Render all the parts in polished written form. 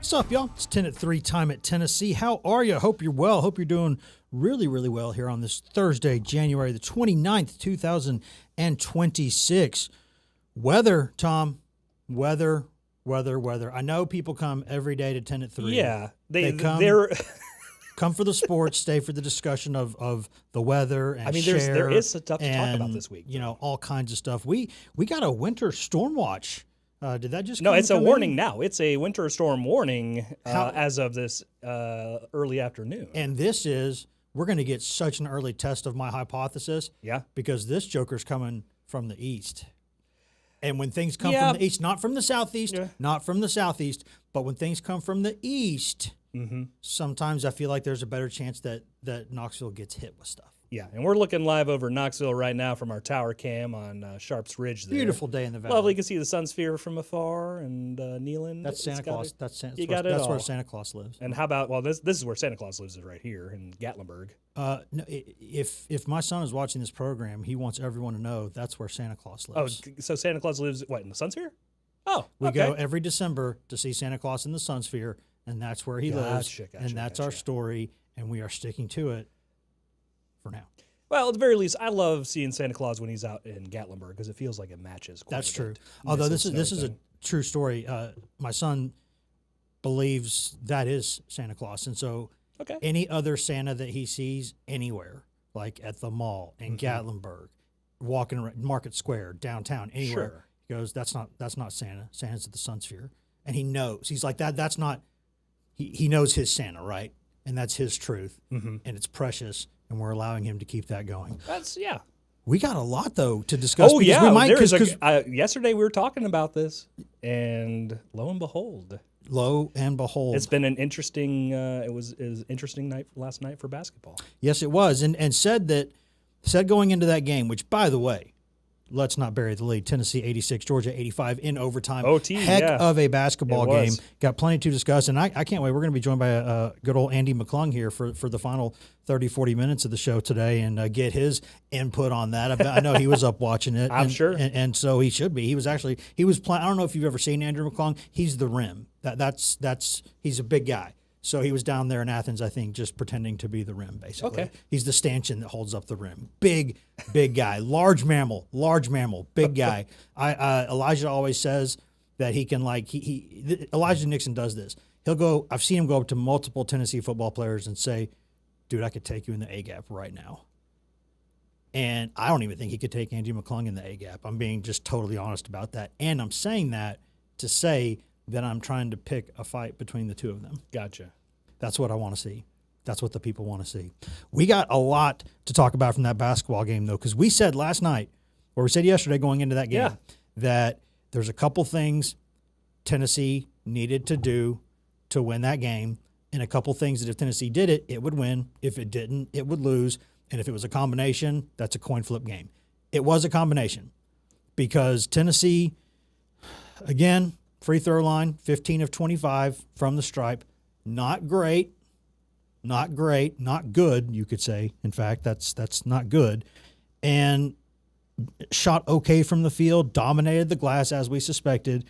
What's up, y'all? It's 10 at 3 time at Tennessee. How are you? Hope you're well. Hope you're doing really, really well here on this Thursday, January the 29th, 2026. Weather, Tom. Weather. I know people come every day to 10 at 3. Yeah. They're come for the sports, stay for the discussion of the weather and there is stuff to talk about this week. You know, all kinds of stuff. We got a winter storm watch. Did that just No, it's a warning in? now. It's a winter storm warning as of this early afternoon. And we're going to get such an early test of my hypothesis. Yeah. Because this joker's coming from the east. And when things come from the east, not from the southeast, but when things come from the east, sometimes I feel like there's a better chance that Knoxville gets hit with stuff. Yeah, and we're looking live over Knoxville right now from our tower cam on Sharps Ridge there. Beautiful day in the valley. Lovely. You can see the sun sphere from afar and Neyland. That's Santa Claus. That's where Santa Claus lives. And how about, this is where Santa Claus lives, is right here in Gatlinburg. No, if my son is watching this program, he wants everyone to know that's where Santa Claus lives. Oh, so Santa Claus lives, in the sun sphere? Oh, we go every December to see Santa Claus in the sun sphere, and that's where he lives. And that's our story, and we are sticking to it. For now. Well, at the very least, I love seeing Santa Claus when he's out in Gatlinburg because it feels like it matches. That's true. Although this is a true story. My son believes that is Santa Claus, and so any other Santa that he sees anywhere, like at the mall in Gatlinburg, walking around Market Square, downtown, anywhere, he goes, "That's not Santa. Santa's at the Sun Sphere," and he knows. He's like that. That's not. He knows his Santa, right? And that's his truth, and it's precious. And we're allowing him to keep that going. We got a lot, though, to discuss. Oh, yeah. We might, yesterday we were talking about this, and lo and behold. It's been an interesting, it was interesting night last night for basketball. Yes, it was. And said going into that game, which, by the way, let's not bury the lead. Tennessee 86, Georgia 85 in overtime. Heck of a basketball game. Got plenty to discuss, and I can't wait. We're going to be joined by a good old Andy McClung here for the final 30, 40 minutes of the show today and get his input on that. I know he was up watching it. I'm sure. And so he should be. He was playing. I don't know if you've ever seen Andrew McClung. He's the rim. He's a big guy. So he was down there in Athens, I think, just pretending to be the rim, basically. Okay. He's the stanchion that holds up the rim. Big guy. Large mammal, big guy. Elijah always says that he can, Elijah Nixon does this. I've seen him go up to multiple Tennessee football players and say, dude, I could take you in the A-gap right now. And I don't even think he could take Andy McClung in the A-gap. I'm being just totally honest about that. And I'm saying that to say that I'm trying to pick a fight between the two of them. Gotcha. That's what I want to see. That's what the people want to see. We got a lot to talk about from that basketball game, though, because we said last night, or we said yesterday going into that game, that there's a couple things Tennessee needed to do to win that game, and a couple things that if Tennessee did it, it would win. If it didn't, it would lose. And if it was a combination, that's a coin flip game. It was a combination because Tennessee, again, free throw line, 15 of 25 from the stripe. Not great, not good, you could say. In fact, that's not good. And shot okay from the field, dominated the glass as we suspected.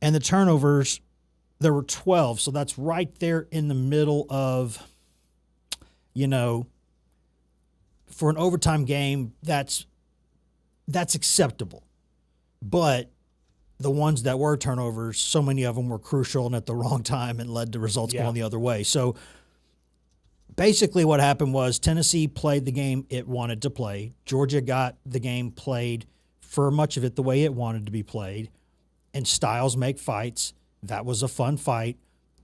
And the turnovers, there were 12. So that's right there in the middle of, for an overtime game, that's acceptable. But the ones that were turnovers, so many of them were crucial and at the wrong time and led to results going the other way. So basically what happened was Tennessee played the game it wanted to play. Georgia got the game played for much of it the way it wanted to be played. And styles make fights. That was a fun fight.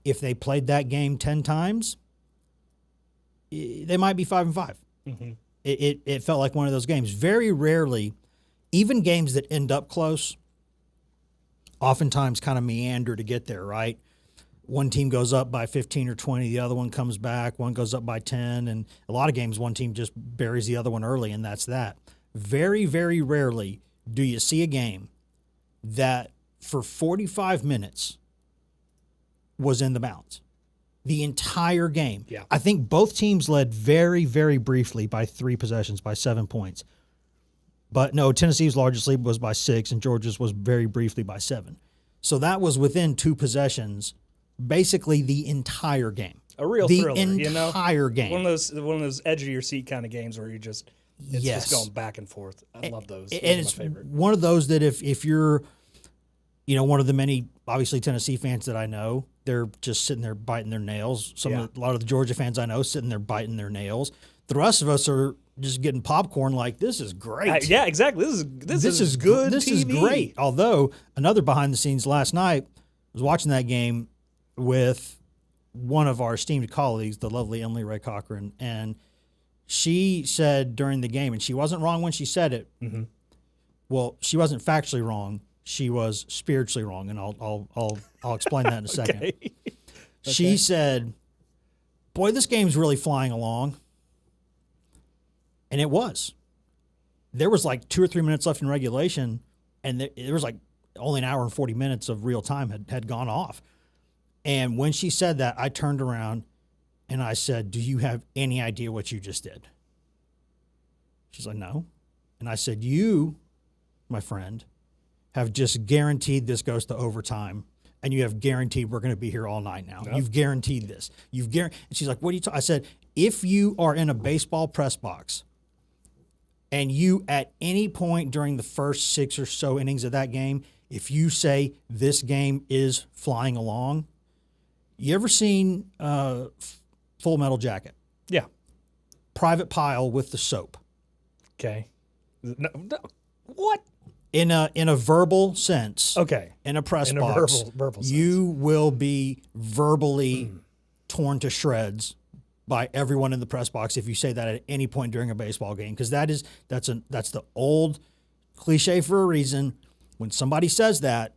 If they played that game 10 times, they might be 5-5. Mm-hmm. It felt like one of those games. Very rarely, even games that end up close, oftentimes kind of meander to get there, right? One team goes up by 15 or 20, the other one comes back, one goes up by 10, and a lot of games one team just buries the other one early, and that's that. Very, very rarely do you see a game that for 45 minutes was in the balance. The entire game. Yeah. I think both teams led very, very briefly by 3 possessions, by 7 points. But no, Tennessee's largest lead was by 6, and Georgia's was very briefly by 7. So that was within 2 possessions basically the entire game. A real thriller, the entire game. One of those edge of your seat kind of games where it's just going back and forth. I love those. Those and are it's my favorite. One of those that if you're, one of the many obviously Tennessee fans that I know, they're just sitting there biting their nails. A lot of the Georgia fans I know sitting there biting their nails. The rest of us are just getting popcorn like, this is great. Yeah, exactly. This is good This TV. is great. Although, another behind the scenes last night, I was watching that game with one of our esteemed colleagues, the lovely Emily Ray Cochran, and she said during the game, and she wasn't wrong when she said it. Mm-hmm. Well, she wasn't factually wrong. She was spiritually wrong, and I'll explain that in a second. Okay. She said, "Boy, this game's really flying along." And it was. There was like 2 or 3 minutes left in regulation, and there was like only an hour and 40 minutes of real time had gone off. And when she said that, I turned around and I said, "Do you have any idea what you just did?" She's like, "No." And I said, "You, my friend, have just guaranteed this goes to overtime, and you have guaranteed we're going to be here all night now. Yep. You've guaranteed this. And she's like, "What are you talking?" I said, "If you are in a baseball press box and you at any point during the first 6 or so innings of that game, if you say this game is flying along," you ever seen Full Metal Jacket? Yeah. Private Pile with the soap. Okay. No, what? In a verbal sense, okay, in a press box, verbal sense, you will be verbally torn to shreds by everyone in the press box if you say that at any point during a baseball game, because that's the old cliche for a reason. When somebody says that,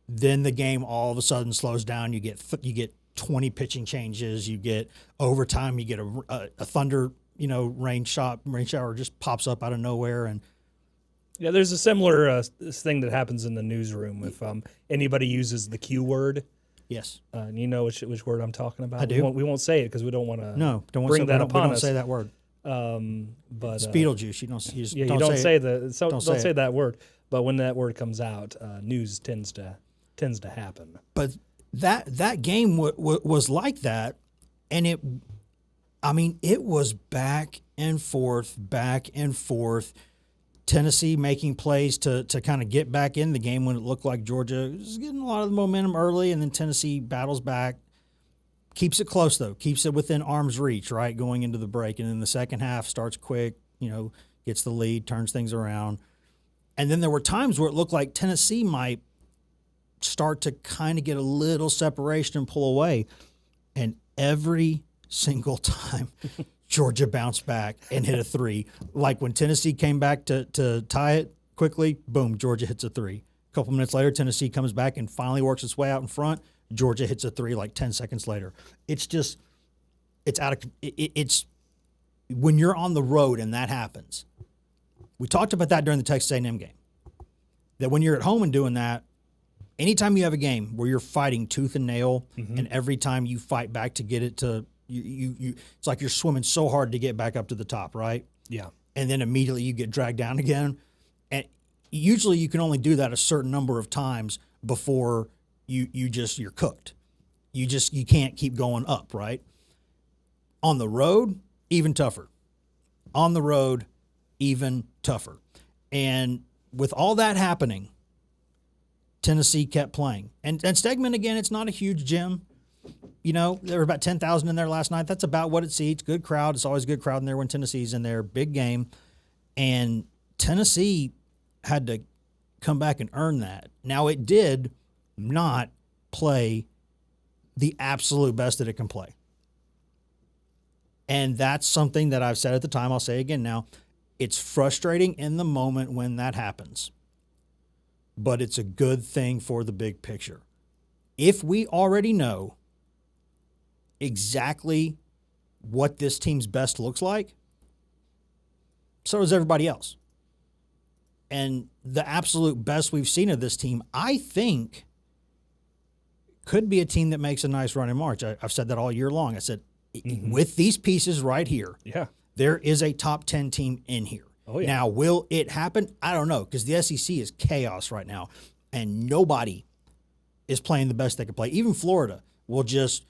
then the game all of a sudden slows down. You get 20 pitching changes. You get overtime. You get a thunder rain shower just pops up out of nowhere. And yeah, there's a similar thing that happens in the newsroom if anybody uses the Q word. Yes. You know which word I'm talking about? I do. We won't say it because we don't want to bring that upon us. Don't say that word. But it's Beetlejuice. You don't don't say that word. But when that word comes out, news tends to happen. But that game was like that, and it was back and forth. Tennessee making plays to kind of get back in the game when it looked like Georgia was getting a lot of the momentum early, and then Tennessee battles back, keeps it close though, keeps it within arm's reach, right, going into the break, and then the second half starts quick, gets the lead, turns things around. And then there were times where it looked like Tennessee might start to kind of get a little separation and pull away, and every single time Georgia bounced back and hit a three. Like when Tennessee came back to tie it quickly, boom, Georgia hits a three. A couple minutes later, Tennessee comes back and finally works its way out in front. Georgia hits a three like 10 seconds later. It's when you're on the road and that happens. We talked about that during the Texas A&M game. That when you're at home and doing that, anytime you have a game where you're fighting tooth and nail, and every time you fight back to get it to you it's like you're swimming so hard to get back up to the top, right? Yeah. And then immediately you get dragged down again. And usually you can only do that a certain number of times before you're cooked. You can't keep going up, right? On the road, even tougher. On the road, even tougher. And with all that happening, Tennessee kept playing. And Stegman, again, it's not a huge gym. There were about 10,000 in there last night. That's about what it seats. Good crowd. It's always a good crowd in there when Tennessee's in there. Big game. And Tennessee had to come back and earn that. Now, it did not play the absolute best that it can play. And that's something that I've said at the time. I'll say again now. It's frustrating in the moment when that happens. But it's a good thing for the big picture. If we already know exactly what this team's best looks like, so does everybody else. And the absolute best we've seen of this team, I think, could be a team that makes a nice run in March. I've said that all year long. I said, with these pieces right here, there is a top 10 team in here. Oh, yeah. Now, will it happen? I don't know, because the SEC is chaos right now, and nobody is playing the best they can play. Even Florida will just,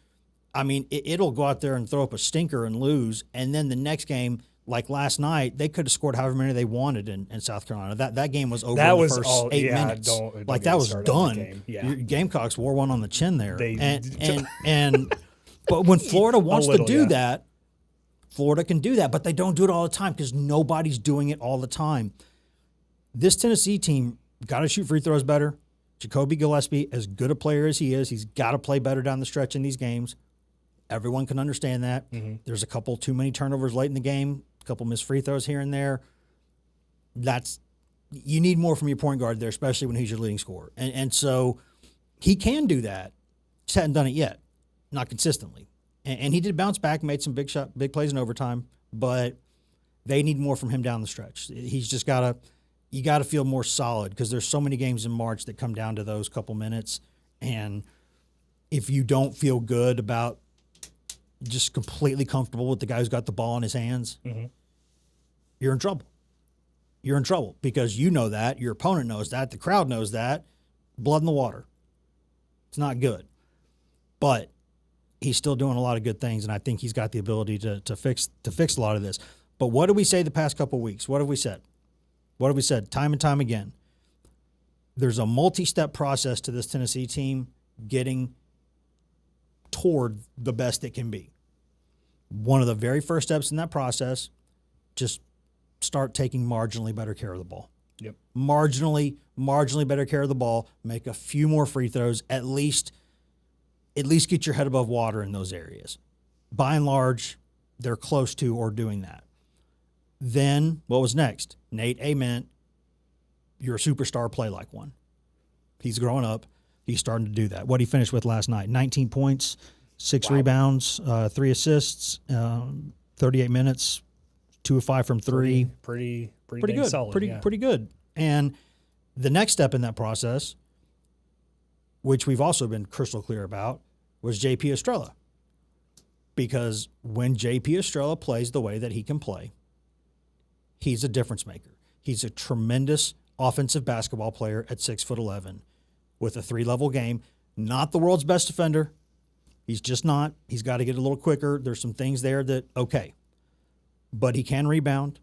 it'll go out there and throw up a stinker and lose, and then the next game, like last night, they could have scored however many they wanted in South Carolina. That game was over in the first 8 minutes. Don't like that was done. Game. Yeah. Your Gamecocks wore one on the chin there. But when Florida wants to do that, Florida can do that, but they don't do it all the time because nobody's doing it all the time. This Tennessee team got to shoot free throws better. Jacoby Gillespie, as good a player as he is, he's got to play better down the stretch in these games. Everyone can understand that. Mm-hmm. There's a couple too many turnovers late in the game, a couple missed free throws here and there. You need more from your point guard there, especially when he's your leading scorer. And so he can do that. Just hadn't done it yet, not consistently. And he did bounce back, made some big plays in overtime, but they need more from him down the stretch. He's just got to. You got to feel more solid because there's so many games in March that come down to those couple minutes. And if you don't feel good about just completely comfortable with the guy who's got the ball in his hands, mm-hmm. You're in trouble. You're in trouble because you know that, your opponent knows that, the crowd knows that, blood in the water. It's not good. But he's still doing a lot of good things, and I think he's got the ability to fix a lot of this. But what did we say the past couple of weeks? What have we said? What have we said time and time again? There's a multi-step process to this Tennessee team getting toward the best it can be. One of the very first steps in that process, just start taking marginally better care of the ball. Yep. Marginally better care of the ball, make a few more free throws, at least get your head above water in those areas. By and large, they're close to or doing that. Then what was next? Nate Ament, you're a superstar, play like one. He's growing up. He's starting to do that. What he finished with last night, 19 points, 6 rebounds, 3 assists, 38 minutes, 2 of 5 from 3. Pretty good. Solid, pretty good. And the next step in that process, which we've also been crystal clear about, was J.P. Estrella. Because when J.P. Estrella plays the way that he can play, he's a difference maker. He's a tremendous offensive basketball player at 6'11", with a 3-level game. Not the world's best defender. He's just not. He's got to get a little quicker. There's some things there that, okay. But he can rebound,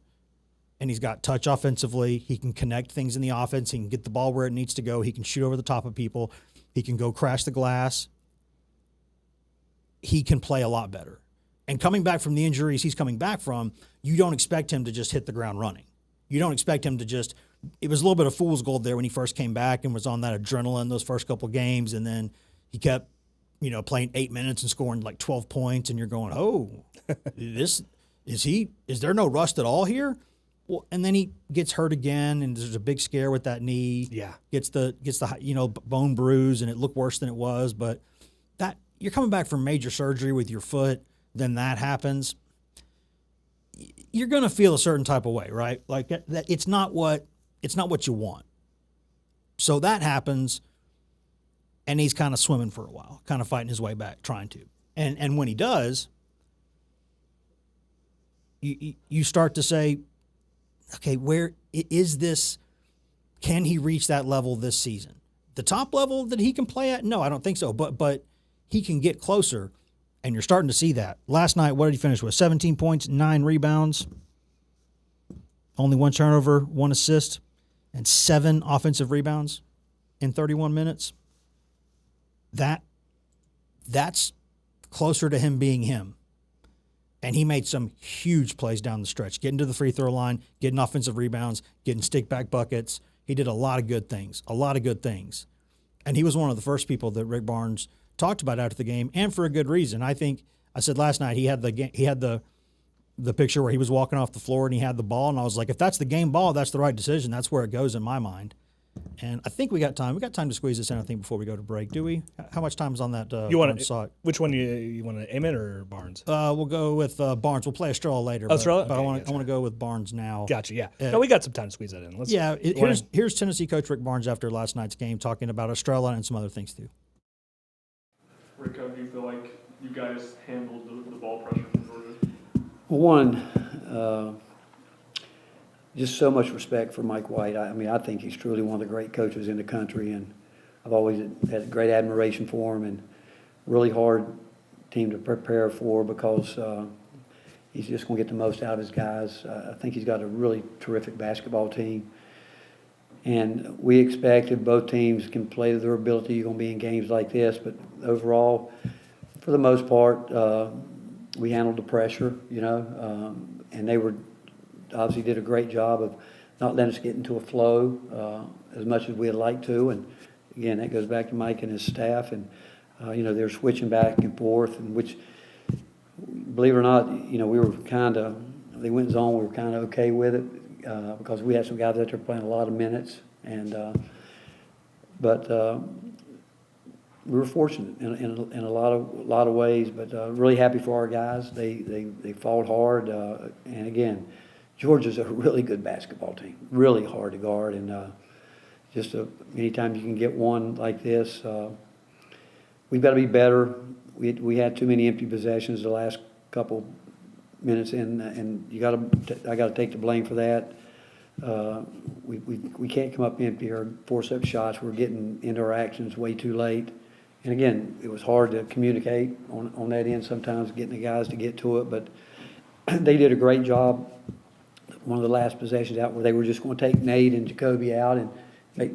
and he's got touch offensively. He can connect things in the offense. He can get the ball where it needs to go. He can shoot over the top of people. He can go crash the glass. He can play a lot better. And coming back from the injuries he's coming back from, you don't expect him to just hit the ground running. You don't expect him to just – it was a little bit of fool's gold there when he first came back and was on that adrenaline those first couple games, and then he kept, playing 8 minutes and scoring like 12 points, and you're going, oh, is there no rust at all here? Well, and then he gets hurt again, and there's a big scare with that knee. Yeah. Gets the bone bruise, and it looked worse than it was. But that you're coming back from major surgery with your foot, then that happens. You're going to feel a certain type of way, right? Like that it's not what you want. So that happens, and he's kind of swimming for a while, kind of fighting his way back, trying to. And when he does, you start to say, okay, where is this? Can he reach that level this season? The top level that he can play at? No, I don't think so. But he can get closer, and you're starting to see that. Last night, what did he finish with? 17 points, 9 rebounds, only 1 turnover, 1 assist, and 7 offensive rebounds in 31 minutes. That's closer to him being him. And he made some huge plays down the stretch, getting to the free throw line, getting offensive rebounds, getting stick-back buckets. He did a lot of good things. And he was one of the first people that Rick Barnes talked about after the game, and for a good reason. I think I said last night he had the picture where he was walking off the floor and he had the ball, and I was like, if that's the game ball, that's the right decision. That's where it goes in my mind. And I think we got time. We got time to squeeze this in, I think, before we go to break. Do we? How much time is on that? Which one you want to Ament or Barnes? We'll go with Barnes. We'll play Estrella later. Estrella? But I want to go with Barnes now. Gotcha, yeah. No, we got some time to squeeze that in. Here's Tennessee coach Rick Barnes after last night's game talking about Estrella and some other things too. Rick, how do you feel like you guys handled the ball pressure from Georgia? One, just so much respect for Mike White. I think he's truly one of the great coaches in the country, and I've always had great admiration for him, and really hard team to prepare for because he's just going to get the most out of his guys. I think he's got a really terrific basketball team. And we expect if both teams can play to their ability, you're going to be in games like this. But overall, for the most part, we handled the pressure, and they were obviously did a great job of not letting us get into a flow as much as we'd like to. And again, that goes back to Mike and his staff. And, they're switching back and forth, and which, believe it or not, we were they went zone, we were kind of okay with it. Because we had some guys out there playing a lot of minutes, but we were fortunate in a lot of ways. But really happy for our guys. They fought hard, and again, Georgia's a really good basketball team, really hard to guard, and anytime you can get one like this, we've got to be better. We had too many empty possessions the last couple minutes in, and I got to take the blame for that. We can't come up empty or force up shots. We're getting into our actions way too late. And again, it was hard to communicate on that end sometimes, getting the guys to get to it. But they did a great job. One of the last possessions out where they were just going to take Nate and Jacoby out and make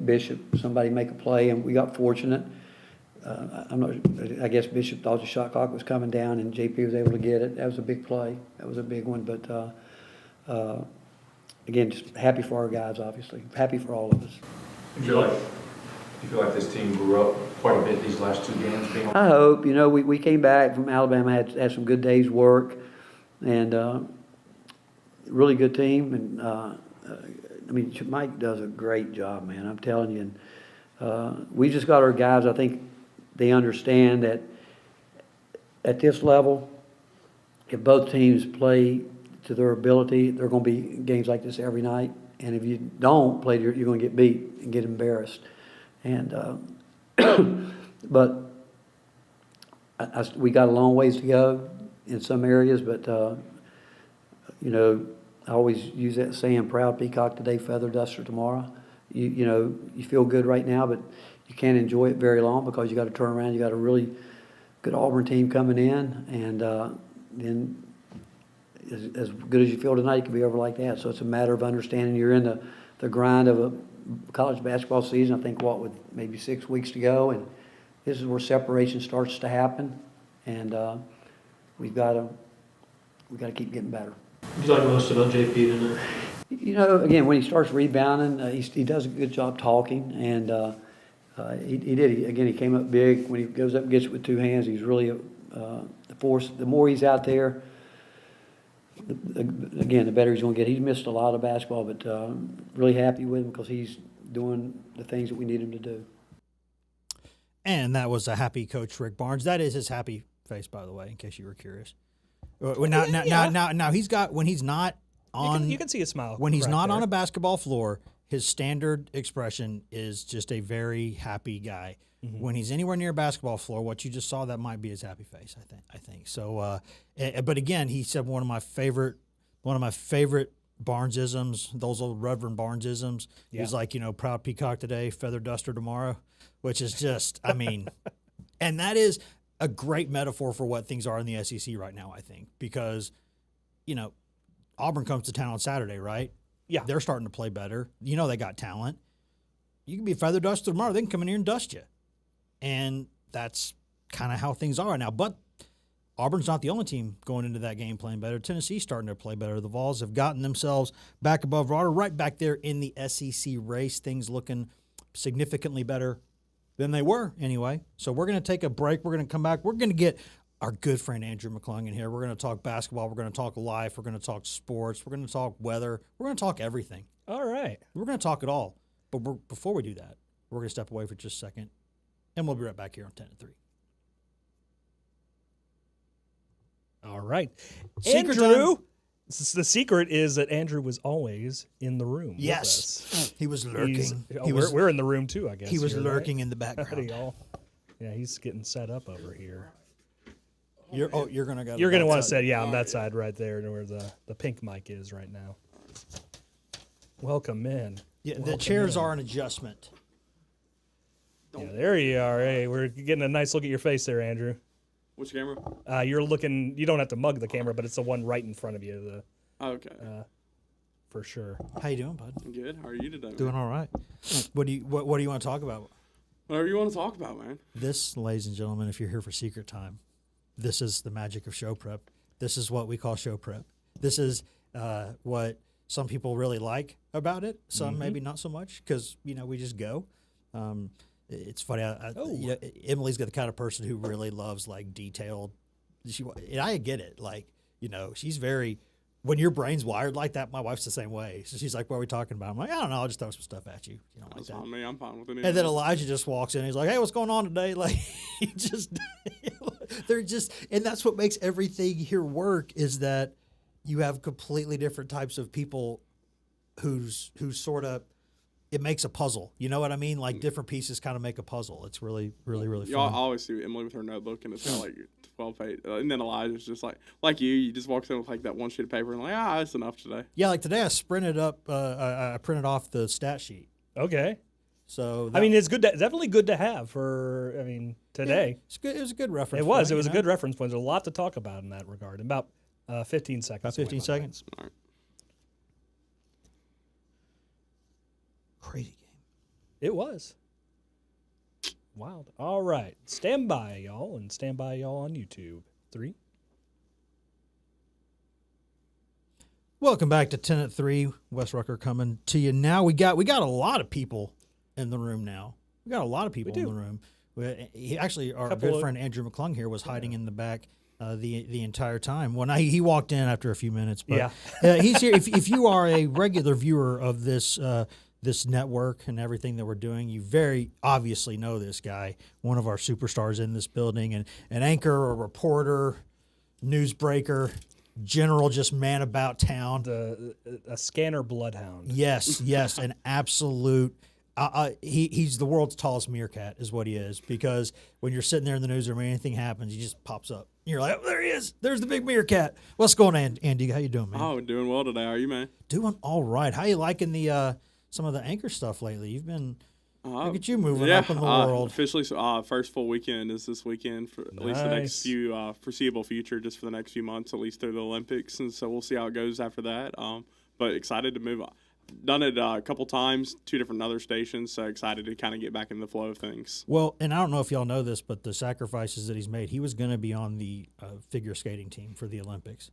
somebody make a play, and we got fortunate. I guess Bishop thought the shot clock was coming down, and JP was able to get it. That was a big play. That was a big one. But again, just happy for our guys. Obviously, happy for all of us. Do you feel like this team grew up quite a bit these last two games? I hope. We came back from Alabama, had some good days' work, and really good team. And Mike does a great job, man. I'm telling you. And we just got our guys. I think they understand that at this level, if both teams play to their ability, there are going to be games like this every night. And if you don't play, you're going to get beat and get embarrassed. And but we got a long ways to go in some areas. But I always use that saying: "Proud peacock today, feather duster tomorrow." You feel good right now, but you can't enjoy it very long because you got to turn around. You got a really good Auburn team coming in, and then as good as you feel tonight, it can be over like that. So it's a matter of understanding you're in the grind of a college basketball season. I think with maybe 6 weeks to go, and this is where separation starts to happen, and we've got to keep getting better. What do you like most about JP tonight? Again, when he starts rebounding, he does a good job talking, and he did. He came up big. When he goes up and gets it with two hands, he's really the force. The more he's out there, the better he's going to get. He's missed a lot of basketball, but really happy with him because he's doing the things that we need him to do. And that was a happy Coach Rick Barnes. That is his happy face, by the way, in case you were curious. Now he's got, when he's not on, you can see a smile when he's not on a basketball floor, his standard expression is just a very happy guy. Mm-hmm. When he's anywhere near a basketball floor, what you just saw, that might be his happy face. I think so. But again, he said one of my favorite Barnesisms, those old Reverend Barnesisms. Yeah. He's like, proud peacock today, feather duster tomorrow, which is just, and that is a great metaphor for what things are in the SEC right now, I think, because, Auburn comes to town on Saturday, right? Yeah. They're starting to play better. They got talent. You can be a feather duster tomorrow. They can come in here and dust you. And that's kind of how things are now. But Auburn's not the only team going into that game playing better. Tennessee's starting to play better. The Vols have gotten themselves back above water, right back there in the SEC race. Things looking significantly better than they were anyway. So we're going to take a break. We're going to come back. We're going to get our good friend Andrew McClung in here. We're going to talk basketball. We're going to talk life. We're going to talk sports. We're going to talk weather. We're going to talk everything. All right. We're going to talk it all. But before we do that, we're going to step away for just a second, and we'll be right back here on 10 to 3. All right. Secret Andrew, time. The secret is that Andrew was always in the room. Yes. He was lurking. We're in the room too, I guess. He was here, lurking right? in the background. Yeah, he's getting set up over here. You're gonna go. You're gonna want to sit, on that side right there, where the pink mic is right now. Welcome in. Yeah, the chairs are an adjustment. Yeah, there you are. Hey, we're getting a nice look at your face there, Andrew. Which camera? You're looking. You don't have to mug the camera, but it's the one right in front of you. Okay. For sure. How you doing, bud? Good. How are you today? Doing all right. What do you want to talk about? Whatever you want to talk about, man. This, ladies and gentlemen, if you're here for secret time, this is the magic of show prep. This is what we call show prep. This is what some people really like about it. Some maybe not so much because we just go. It's funny. Emily's the kind of person who really loves like detailed. And I get it. Like she's very. When your brain's wired like that, my wife's the same way. So she's like, "What are we talking about?" I'm like, "I don't know. I'll just throw some stuff at you." Like That's that. on me. I'm fine with it. And then Elijah just walks in. He's like, "Hey, what's going on today?" Like he just, they're just, and that's what makes everything here work is that you have completely different types of people who's sort of. It makes a puzzle. You know what I mean? Like different pieces kind of make a puzzle. It's really, really, really fun. I always see Emily with her notebook and it's got like 12 pages. And then Elijah's just like you just walks in with like that one sheet of paper and like, that's enough today. Yeah, like today I sprinted up, I printed off the stat sheet. Okay. So it's good. Definitely good to have for. Today. Yeah, it's good. It was a good reference. It was. It was a good reference point. There's a lot to talk about in that regard. About 15 seconds. About 15 seconds. All right. Crazy game. It was. Wild. All right. Stand by, y'all, and stand by, y'all, on YouTube. 3. Welcome back to 10 at 3. Wes Rucker coming to you now. We got a lot of people in the room now. We got a lot of people in the room. Our good friend Andrew McClung here was hiding in the back the entire time. When he walked in after a few minutes, but he's here. If you are a regular viewer of this network and everything that we're doing, you very obviously know this guy, one of our superstars in this building, and an anchor, a reporter, newsbreaker, general, just man about town. A scanner bloodhound. Yes, an absolute. He's the world's tallest meerkat is what he is, because when you're sitting there in the newsroom and anything happens, he just pops up. And you're like, oh, there he is. There's the big meerkat. What's going on, Andy? How you doing, man? Oh, doing well today. How are you, man? Doing all right. How you liking the some of the anchor stuff lately? You've been look at you moving up in the world. Officially, first full weekend is this weekend for at least the next few foreseeable future, just for the next few months, at least through the Olympics, and so we'll see how it goes after that. But excited to move on. Done it a couple times, 2 different other stations, so excited to kind of get back in the flow of things. Well, and I don't know if y'all know this, but the sacrifices that he's made, he was going to be on the figure skating team for the Olympics.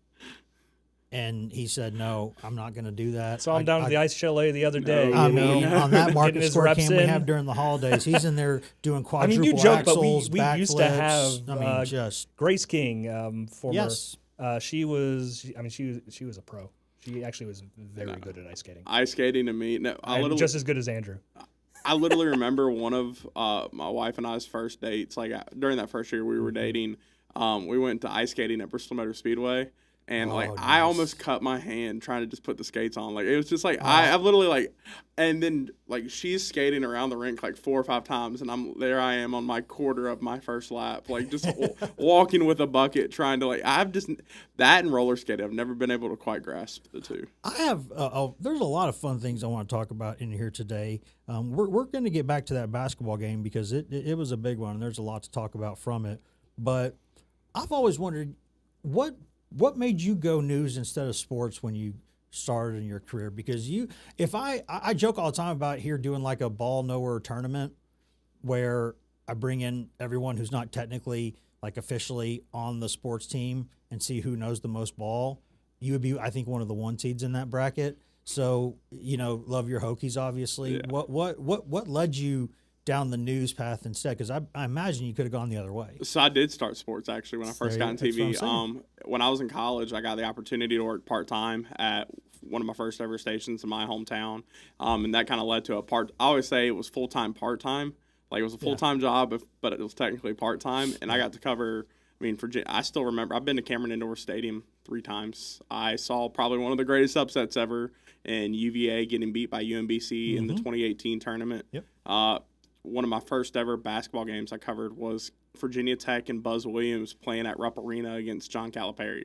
And he said, no, I'm not going to do that. Saw him down at the ice chalet the other day. I mean, on that Market Square cam we have during the holidays, he's in there doing quadruple you joke, axles, but we used to backflips. have just Grace King, former. Yes. She was a pro. She actually was very good at ice skating. Ice skating to me, just as good as Andrew. I literally remember one of my wife and I's first dates. Like during that first year we were dating, we went to ice skating at Bristol Motor Speedway. And nice. I almost cut my hand trying to just put the skates on. Like it was just like I literally and then she's skating around the rink 4 or 5 times, and I am on my quarter of my first lap, just walking with a bucket, trying to I've just that and roller skating. I've never been able to quite grasp the two. I have. There's a lot of fun things I want to talk about in here today. We're going to get back to that basketball game because it was a big one, and there's a lot to talk about from it. But I've always wondered what made you go news instead of sports when you started in your career? Because I joke all the time about here doing a ball knower tournament where I bring in everyone who's not technically officially on the sports team and see who knows the most ball. You would be, I think, one of the 1 seeds in that bracket. So, love your Hokies, obviously. Yeah. What led you down the news path instead? Because I imagine you could have gone the other way. So I did start sports actually when I first got on TV. When I was in college, I got the opportunity to work part-time at one of my first ever stations in my hometown. And that kind of led to I always say it was full-time, part-time. It was a full-time job, but it was technically part-time. And I got to cover, Virginia. I still remember, I've been to Cameron Indoor Stadium 3 times. I saw probably one of the greatest upsets ever in UVA getting beat by UMBC in the 2018 tournament. Yep. One of my first ever basketball games I covered was Virginia Tech and Buzz Williams playing at Rupp Arena against John Calipari.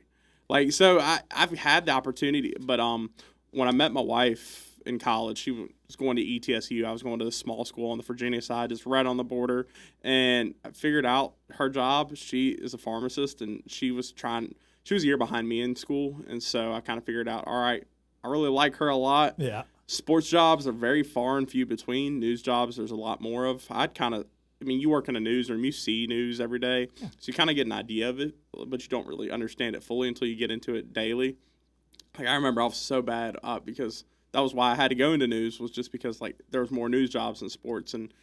So I've had the opportunity, but when I met my wife, in college. She was going to ETSU. I was going to the small school on the Virginia side, just right on the border. And I figured out her job. She is a pharmacist, and she was a year behind me in school. And so I kind of figured out, all right, I really like her a lot. Yeah. Sports jobs are very far and few between. News jobs, there's a lot more of. You work in a newsroom, you see news every day, so you kind of get an idea of it, but you don't really understand it fully until you get into it daily. Like, I remember I was so bad because that was why I had to go into news, was just because, like, there was more news jobs in sports, and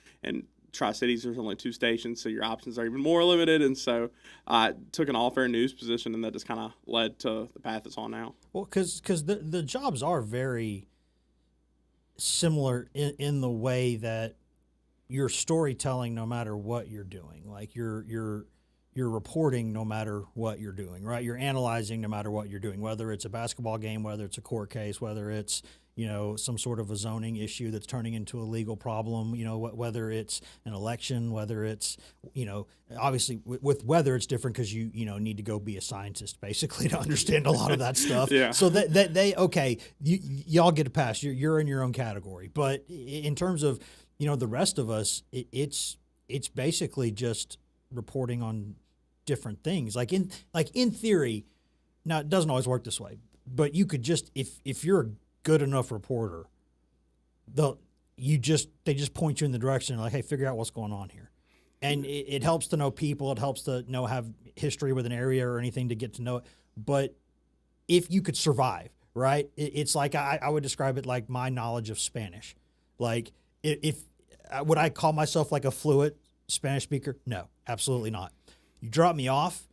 Tri-Cities, there's only 2 stations, so your options are even more limited, and so I took an all-fair news position, and that just kind of led to the path it's on now. Well, because the jobs are very similar in the way that you're storytelling no matter what you're doing. Like you're reporting no matter what you're doing, right? You're analyzing no matter what you're doing, whether it's a basketball game, whether it's a court case, whether it's, some sort of a zoning issue that's turning into a legal problem, whether it's an election, whether it's, obviously with weather it's different because you need to go be a scientist basically to understand a lot of that stuff. Yeah. So y'all get a pass. You're in your own category. But in terms of, the rest of us, it's basically just reporting on different things. Like in theory, now it doesn't always work this way, but you could just, if you're a good enough reporter, they just point you in the direction like, hey, figure out what's going on here. And it helps to know people. It helps to have history with an area or anything to get to know it. But if you could survive, right? It's like I would describe it like my knowledge of Spanish. Like, if would I call myself like a fluent Spanish speaker? No, absolutely not. You drop me off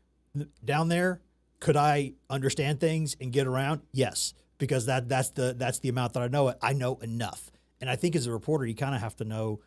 down there, could I understand things and get around? Yes, because that's the amount that I know. I know enough, and I think as a reporter, you kind of have to know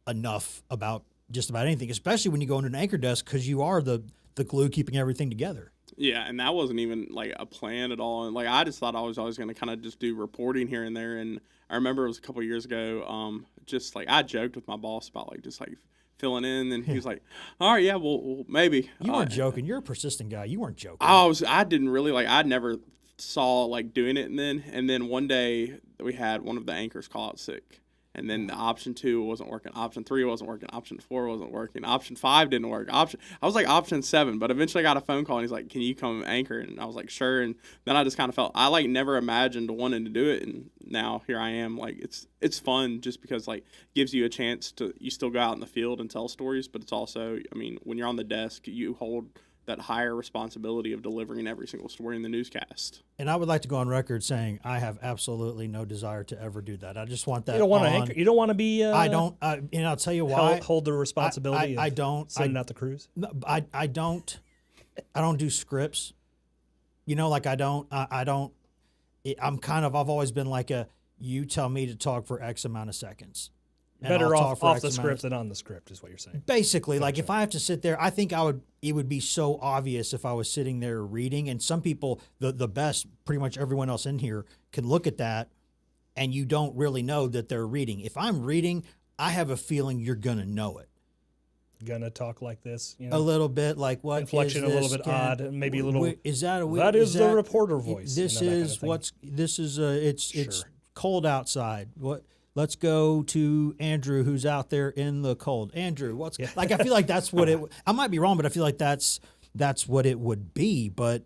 enough about just about anything, especially when you go into an anchor desk, because you are the glue keeping everything together. Yeah, and that wasn't even like a plan at all. And like, I just thought I was always going to kind of just do reporting here and there. And I remember it was a couple of years ago. Just like I joked with my boss about like just like filling in, and he was like, "All right, yeah, well maybe." You weren't joking. You're a persistent guy. You weren't joking. I didn't really I never saw like doing it, and then one day we had one of the anchors call out sick. And then the option 2 wasn't working. Option 3 wasn't working. Option 4 wasn't working. Option 5 didn't work. I was like option 7, but eventually I got a phone call and he's like, "Can you come anchor?" And I was like, "Sure." And then I just kind of felt I like never imagined wanting to do it, and now here I am. Like it's fun just because like gives you a chance to you still go out in the field and tell stories, but it's also when you're on the desk you hold that higher responsibility of delivering every single story in the newscast. And I would like to go on record saying I have absolutely no desire to ever do that. I just want that. You don't want to anchor. You don't want to be. I don't. And I'll tell you why. Hold the responsibility. I don't. Sending out the crews. I don't. I don't do scripts. I don't. I'm kind of. I've always been like you tell me to talk for X amount of seconds. Better off the script than on the script is what you're saying. Basically, like if I have to sit there, I think it would be so obvious if I was sitting there reading, and some people, the best, pretty much everyone else in here can look at that and you don't really know that they're reading. If I'm reading, I have a feeling you're going to know it. Gonna talk like this, a little bit like what inflection, is this? a little bit odd, maybe a little. Is that a? That is the reporter voice. This is what's. This is it's cold outside. What? Let's go to Andrew, who's out there in the cold. Andrew, what's like? I feel like that's what it. I might be wrong, but I feel like that's what it would be. But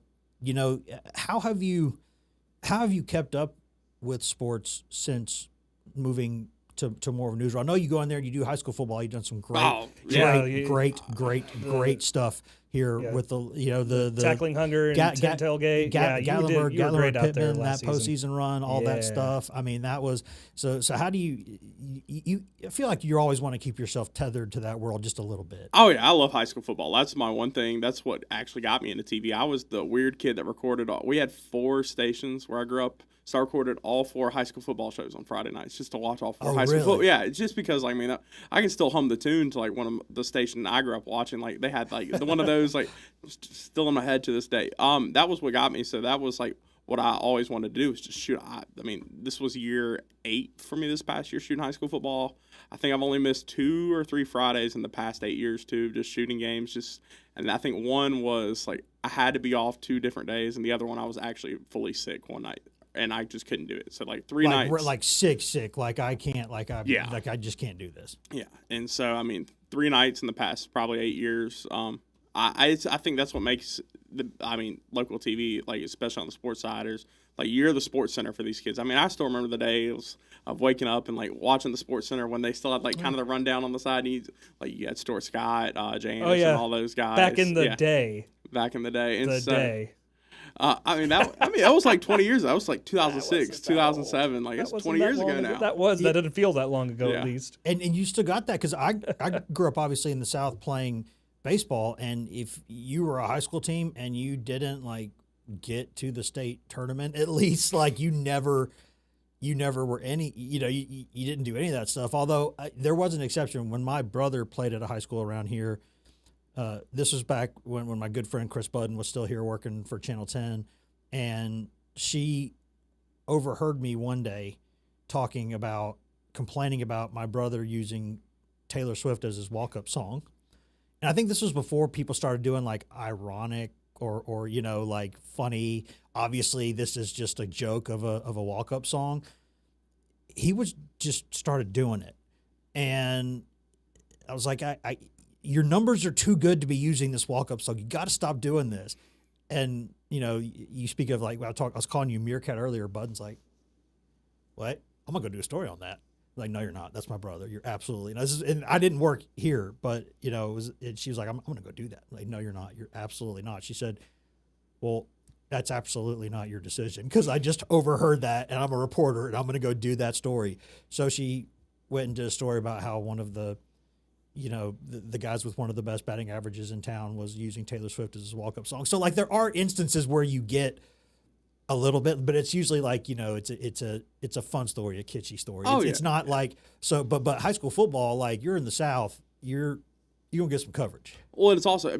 how have you kept up with sports since moving to more of a news role? I know you go in there and you do high school football. You've done some great stuff here with the tackling hunger and tailgate. Gatlinburg, you were great out there Pittman, that season. postseason run, all that stuff. I mean, that was so. How do you I feel like you always want to keep yourself tethered to that world just a little bit. Oh yeah, I love high school football. That's my one thing. That's what actually got me into TV. I was the weird kid that recorded we had 4 stations where I grew up. So I recorded all 4 high school football shows on Friday nights just to watch all 4 high school football. Yeah, it's just because I can still hum the tune to like one of the station I grew up watching. Like they had like one of those like still in my head to this day. That was what got me. So that was like what I always wanted to do was just shoot. This was year 8 for me this past year shooting high school football. I think I've only missed 2 or 3 Fridays in the past 8 years too, just shooting games. And I think one was like I had to be off 2 different days, and the other one I was actually fully sick one night. and I just couldn't do it. So like 3 nights. Like sick. Like I can't. Like I just can't do this. Yeah, and so I mean, 3 nights in the past probably 8 years. I think that's what makes local TV, like especially on the sports side, is like you're the sports center for these kids. I mean, I still remember the days of waking up and like watching the sports center when they still had like kind of the rundown on the side. And you had Stuart Scott, Jay Anderson, all those guys back in the day. Back in the day, and that was like 20 years ago. That was like 2006, 2007. Like it's 20 years ago now. That didn't feel that long ago, at least. And you still got that because I grew up obviously in the South playing baseball, and if you were a high school team and you didn't like get to the state tournament, at least like you never were any, you didn't do any of that stuff. Although there was an exception when my brother played at a high school around here. This was back when my good friend Chris Budden was still here working for Channel 10, and she overheard me one day complaining about my brother using Taylor Swift as his walk-up song. And I think this was before people started doing like ironic or like funny. Obviously, this is just a joke of a walk-up song. He was just started doing it, and I was like, your numbers are too good to be using this walk-up song. You got to stop doing this. And you speak of like I was calling you Meerkat earlier. Budden's like, what? I'm gonna go do a story on that. Like, no, you're not. That's my brother. You're absolutely. And I didn't work here, but she was like, I'm going to go do that. Like, no, you're not. You're absolutely not. She said, well, that's absolutely not your decision because I just overheard that, and I'm a reporter, and I'm going to go do that story. So she went and did a story about how one of the, the guys with one of the best batting averages in town was using Taylor Swift as his walk-up song. So like, there are instances where you get a little bit, but it's usually like it's a fun story, a kitschy story. It's not like so. But high school football, like you're in the South, you're gonna get some coverage. Well, and it's also,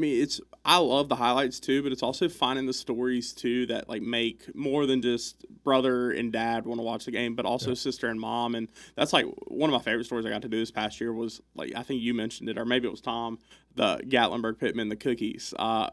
I love the highlights too, but it's also finding the stories too that like make more than just brother and dad want to watch the game, but also sister and mom. And that's like one of my favorite stories I got to do this past year was like, I think you mentioned it, or maybe it was Tom, the Gatlinburg Pittman, the cookies. I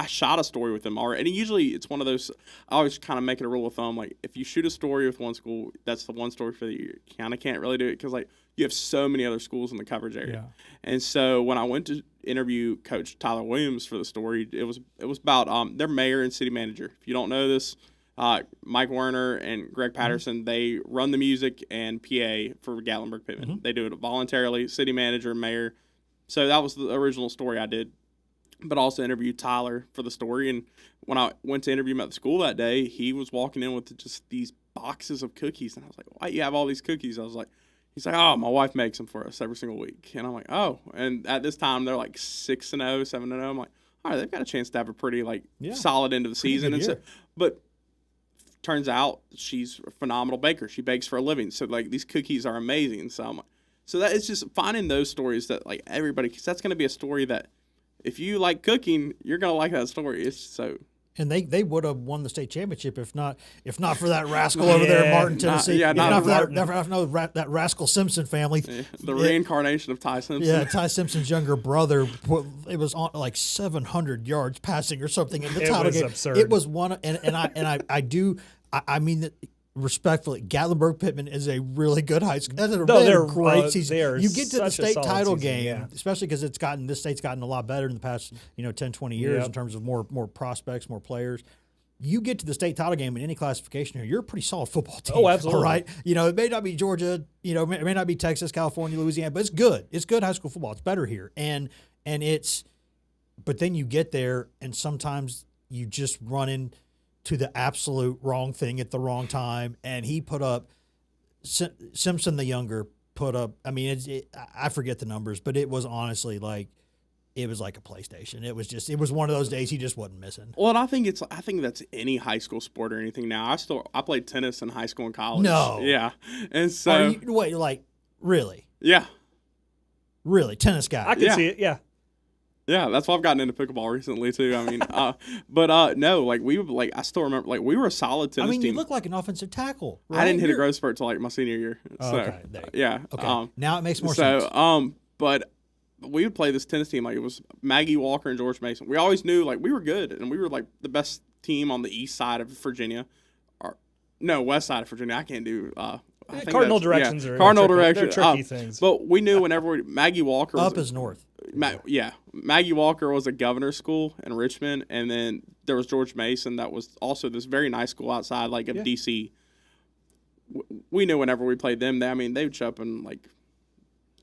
shot a story with them already. And usually it's one of those, I always kind of make it a rule of thumb. Like if you shoot a story with one school, that's the one story for the year. You kind of can't really do it because like you have so many other schools in the coverage area. Yeah. And so when I went to interview Coach Tyler Williams for the story, it was about their mayor and city manager. If you don't know this, Mike Werner and Greg Patterson, they run the music and PA for Gatlinburg Pittman. Mm-hmm. They do it voluntarily, city manager, mayor. So that was the original story I did, but also interviewed Tyler for the story. And when I went to interview him at the school that day, he was walking in with just these boxes of cookies. And I was like, why do you have all these cookies? He's like, oh, my wife makes them for us every single week. And I'm like, oh. And at this time, they're like 6-0, 7-0. I'm like, all right, they've got a chance to have a pretty solid end of the season. And so, but turns out she's a phenomenal baker. She bakes for a living. So like these cookies are amazing. So I'm like, so that it's just finding those stories that like everybody, because that's going to be a story that if you like cooking, you're going to like that story. It's so. And they would have won the state championship if not for that rascal over there in Martin, Tennessee. That rascal Simpson family. Yeah, the reincarnation of Ty Simpson. Yeah, Ty Simpson's younger brother. It was on like 700 yards passing or something in the title game. Absurd. It was one, I mean respectfully, Gatlinburg Pittman is a really good high school. That's a great season. You get to the state title game, especially because this state's gotten a lot better in the past 10, 20 years in terms of more prospects, more players. You get to the state title game in any classification here, you're a pretty solid football team. Oh, absolutely. All right. It may not be Georgia, it may not be Texas, California, Louisiana, but it's good. It's good high school football. It's better here. But then you get there and sometimes you just run into the absolute wrong thing at the wrong time. And he put up, Simpson the younger put up, I forget the numbers, but it was honestly like, it was like a PlayStation. It was one of those days he just wasn't missing. Well, and I think that's any high school sport or anything now. I played tennis in high school and college. No. Yeah. And so. Really? Yeah. Really? Tennis guy? I can see it, yeah. Yeah, that's why I've gotten into pickleball recently too. No, I still remember, we were a solid tennis team. You look like an offensive tackle. Right? I didn't hit a growth spurt till my senior year. Okay, yeah. Okay, now it makes more sense. But we would play this tennis team. It was Maggie Walker and George Mason. We always knew we were good, and we were the best team on the east side of Virginia. No, west side of Virginia. I can't do. I think Cardinal that's- directions yeah, are cardinal tricky, directions. they're tricky things. But we knew whenever Maggie Walker was Up is north. Maggie Walker was a governor's school in Richmond, and then there was George Mason that was also this very nice school outside like of DC. We knew whenever we played them, they would show up in like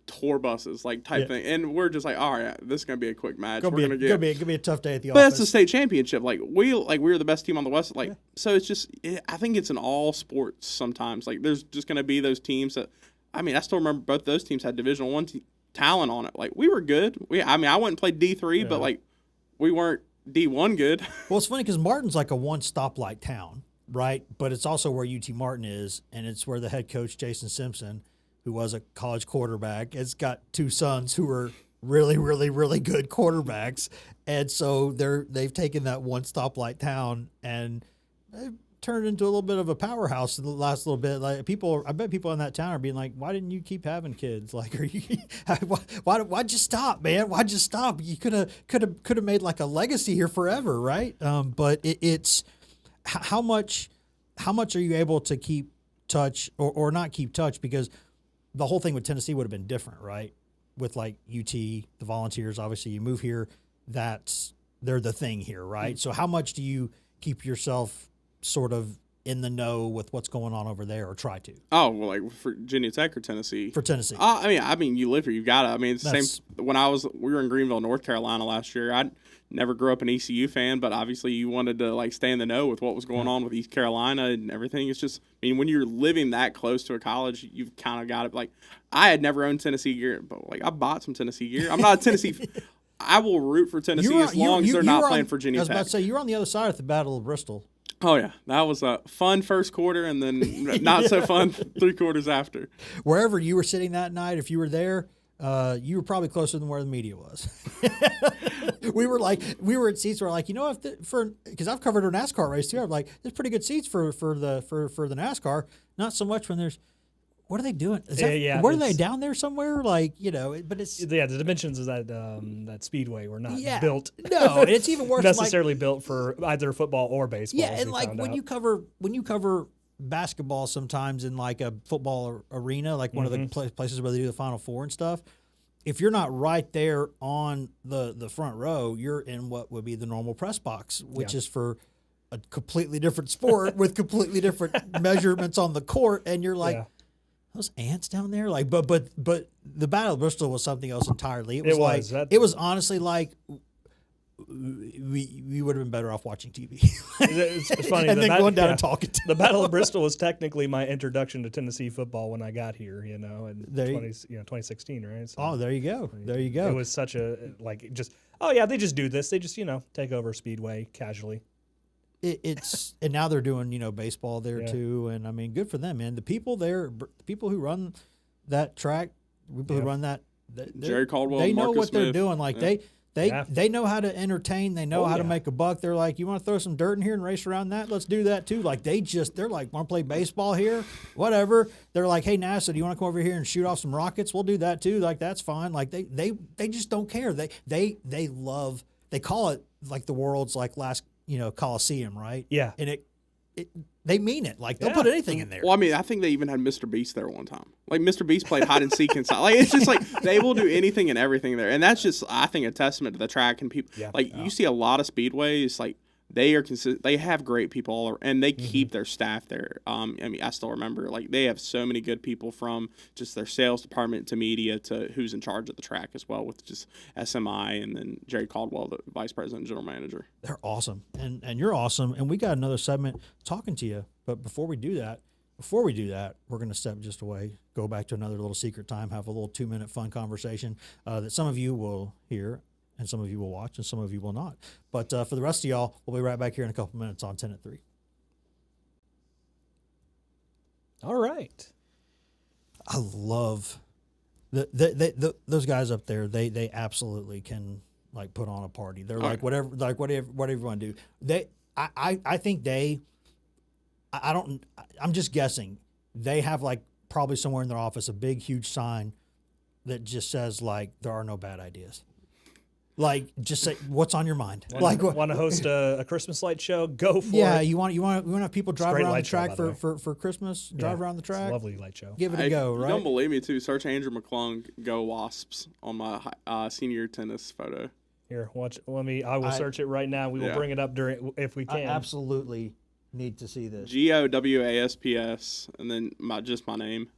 tour buses, like type thing, and we're just like, all right, this is gonna be a quick match. Gonna be a tough day at the but office. it's the state championship. Like we were the best team on the West. Like so, it's just I think it's in all sports sometimes. Like there's just gonna be those teams that I still remember both those teams had Division I talent on it. Like we were good. I went and played D3, but like we weren't D1 good. Well, it's funny because Martin's like a one stoplight town, right? But it's also where UT Martin is, and it's where the head coach Jason Simpson, who was a college quarterback, has got two sons who are really, really, really good quarterbacks, and so they've taken that one stoplight town and they've turned into a little bit of a powerhouse in the last little bit. Like I bet people in that town are being like, "Why didn't you keep having kids? Like, are you? Why'd you stop, man? Why'd you stop? You could have made like a legacy here forever, right?" But it's how much are you able to keep touch or not keep touch, because the whole thing with Tennessee would have been different, right? With like UT, the Volunteers, obviously you move here, they're the thing here, right? So how much do you keep yourself sort of in the know with what's going on over there, or try to? Oh, well, like for Virginia Tech or Tennessee? For Tennessee. You live here, you got it. It's the same. When we were in Greenville, North Carolina last year, I never grew up an ECU fan, but obviously you wanted to like stay in the know with what was going on with East Carolina and everything. It's just, when you're living that close to a college, you've kind of got it. Like, I had never owned Tennessee gear, but like I bought some Tennessee gear. I'm not a Tennessee. I will root for Tennessee as long as they're not playing Virginia Tech. I was about to say, you were on the other side at the Battle of Bristol. Oh, yeah. That was a fun first quarter and then not so fun 3 quarters after. Wherever you were sitting that night, if you were there, you were probably closer than where the media was. we were at seats where like, because I've covered a NASCAR race too. I'm like, there's pretty good seats for the NASCAR. Not so much when there's, what are they doing? Where are they, down there somewhere? Like, but it's the dimensions of that speedway were not built. No, and it's even worse. necessarily built for either football or baseball. Yeah, and like when you cover basketball sometimes in like a football arena, like one of the places where they do the Final Four and stuff, if you're not right there on the front row, you're in what would be the normal press box, which is for a completely different sport with completely different measurements on the court, and you're like, those ants down there, like, but the Battle of Bristol was something else entirely. It was honestly like we would have been better off watching TV. It's funny, and then going down and talking to the Battle of Bristol was technically my introduction to Tennessee football when I got here, in 2016, right? So, there you go. There you go. It was such a they just do this. They just take over Speedway casually. It's and now they're doing baseball there too, and good for them, man. The people there, the people who run that track, people who run that, Jerry Caldwell, they know Marcus what they're Smith. doing. Like they know how to entertain. They know how to make a buck. They're like, you want to throw some dirt in here and race around that? Let's do that too. Like they're like, want to play baseball here? Whatever. They're like, hey NASA, do you want to come over here and shoot off some rockets? We'll do that too. Like that's fine. Like they just don't care. They love. They call it like the world's like last Coliseum, right? Yeah. And they mean it. Like they'll put anything in there. Well, I think they even had Mr. Beast there one time. Like Mr. Beast played hide and seek inside. Like it's just like they will do anything and everything there, and that's just I think a testament to the track and people. Yeah. Like you see a lot of speedways like. They are they have great people all and they keep their staff there. I still remember like they have so many good people from just their sales department to media to who's in charge of the track as well with just SMI and then Jerry Caldwell, the vice president and general manager. They're awesome, and you're awesome, and we got another segment talking to you. But before we do that, we're going to step just away, go back to another little secret time, have a little 2-minute fun conversation that some of you will hear. And some of you will watch, and some of you will not. But for the rest of y'all, we'll be right back here in a couple minutes on 10 at 3. All right. I love those guys up there. They absolutely can like put on a party. They're like whatever you want to do. I think I'm just guessing. They have like probably somewhere in their office a big huge sign that just says like there are no bad ideas. Like, just say what's on your mind. Want to host a Christmas light show? Go for it. Yeah, you want to have people drive around the track show, for Christmas. Drive around the track. It's a lovely light show. Give it a go. You right? don't believe me too? Search Andrew McClung, Go Wasps on my senior tennis photo. Here, watch. I will search it right now. We will bring it up if we can. I absolutely need to see this. GOWASPS, and then just my name.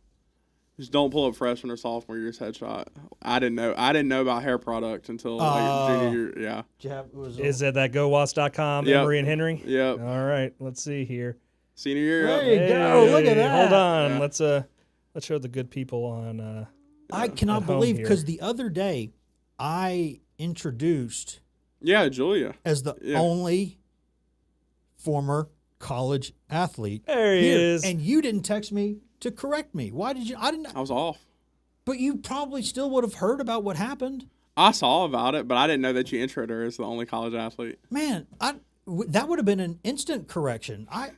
Just don't pull up freshman or sophomore year's headshot. I didn't know about hair product until junior year. Yeah. Is it that GoWasp.com, Yep. Emory and Henry? Yep. All right, let's see here. Senior year. There you go. Look at that. Hold on. Yeah. Let's show the good people on. I cannot at home believe, here. because the other day I introduced Yeah, Julia. as the only former college athlete. There he is. And you didn't text me to correct me. Why did you? I didn't. I was off. But you probably still would have heard about what happened. I saw about it, but I didn't know that you introed her as the only college athlete. Man, that would have been an instant correction. I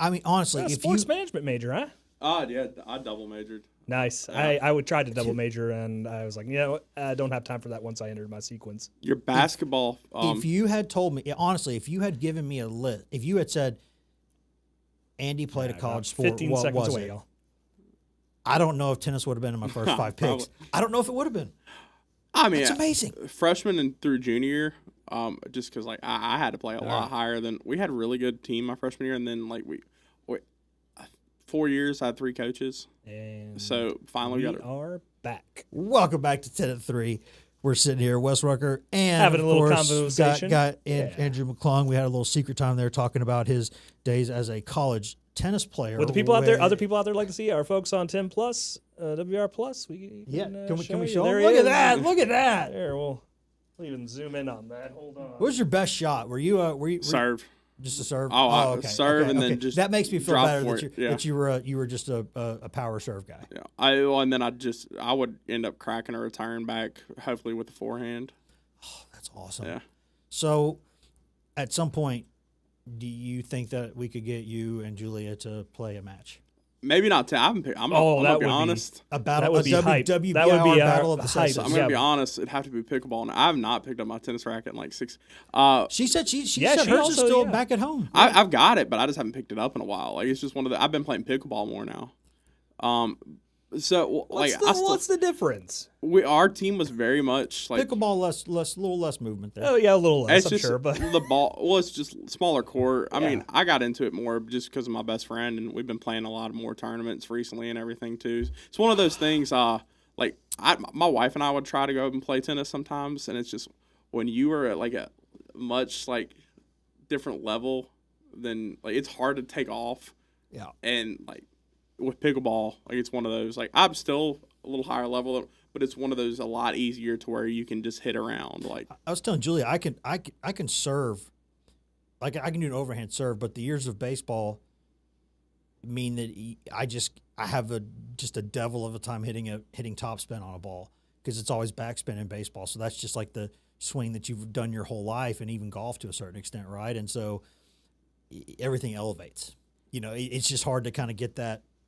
mean, honestly, You're a if sports you management major, huh? Yeah, I double majored. Nice. I would try to double major, and I was like, I don't have time for that once I entered my sequence. Your basketball. if you had told me, honestly, if you had given me a list, if you had said, Andy played a college sport, 15 what seconds was away, it? y'all. I don't know if tennis would have been in my first 5 picks. I don't know if it would have been. I mean, It's amazing. Freshman and through junior year, just because I had to play a lot higher than we had a really good team my freshman year, and then we 4 years I had 3 coaches, And so finally we are back. Welcome back to 10 at 3. We're sitting here, Wes Rucker, and Having a of little course, conversation. got Andrew McClung. We had a little secret time there talking about his days as a college tennis player. With the people out there, other people out there like to see our folks on 10 Plus, WR Plus. Can we show there him? he Look is. at that! Look at that! There, we'll even zoom in on that. Hold on. What was your best shot? Were you serve. just a serve? Oh, okay. serve okay. and okay. then just that makes me feel drop better for that, it. Yeah. that you were just a power serve guy. Yeah, and then I would end up cracking a return back, hopefully with the forehand. Oh, that's awesome. Yeah. So, at some point, do you think that we could get you and Julia to play a match? Maybe not. I'm gonna be honest. A battle, That would be hype. WBR That would be battle of the hype. sexes. I'm gonna be honest. It'd have to be pickleball. And I have not picked up my tennis racket in like 6. She said she Yeah, said she hers also- is still yeah. back at home. I've got it, but I just haven't picked it up in a while. Like it's just one of the. I've been playing pickleball more now. So like What's the difference? our team was very much like Pickleball little less movement there. Oh yeah, a little less, it's I'm just sure, but the ball. Well, it's just smaller court. I Yeah. mean, I got into it more just because of my best friend, and we've been playing a lot of more tournaments recently and everything too. It's one of those things. Like my wife and I would try to go and play tennis sometimes, and it's just when you are at like a much like different level, then like it's hard to take off. Yeah. And like with pickleball, like it's one of those. Like I'm still a little higher level, but it's one of those a lot easier to where you can just hit around. Like I was telling Julia, I can serve, like I can do an overhand serve, but the years of baseball mean that I have just a devil of a time hitting topspin on a ball because it's always backspin in baseball. So that's just like the swing that you've done your whole life, and even golf to a certain extent, right? And so everything elevates. You know, it's just hard to kind of get